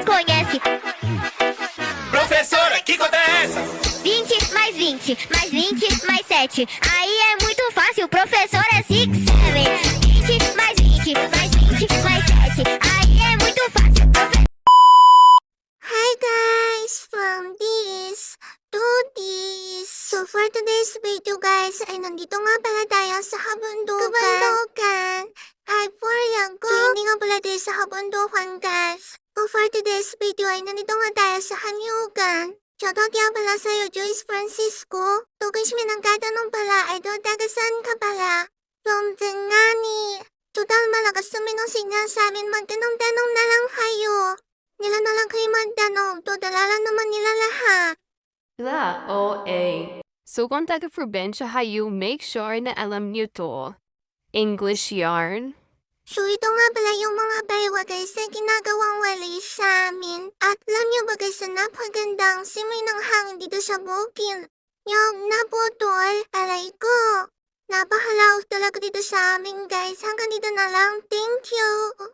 conhece. Professora, que conta é essa? 20 mais 20, mais 20 mais 7. Aí é muito fácil, professor é 6, 7. 20 mais 20, mais 20 mais 7. Aí é muito fácil, professor. Hi guys! From this to this. So for today's video guys, ay nandito nga pala tayo sa Kabundukan. Hi for Yago. So hindi nga pala tayo sa Kabundukan guys. So for today's video ay nandito nga tayo sa Hanyugan. Shoutout nga pala sa'yo Joyce Francisco. Tugish mi nang katanong pala, idol taga saan ka pala? From Tengani. Total malakas namin ang signal sa amin, magtanong-tanong na lang kayo. Nila na lang kayo magtanong, dalalan naman nila lahat. So kung taga-probinsya kayo, make sure na alam niyo to. English yarn. So ito nga pala yung mga baywa guys na ginagawang wali sa amin. At alam niyo ba guys na napagandang simoy ng hangin dito sa bukid. Yung naputol, aray ko. Napakalaos talaga dito sa amin guys. Hanggang dito na lang. Thank you.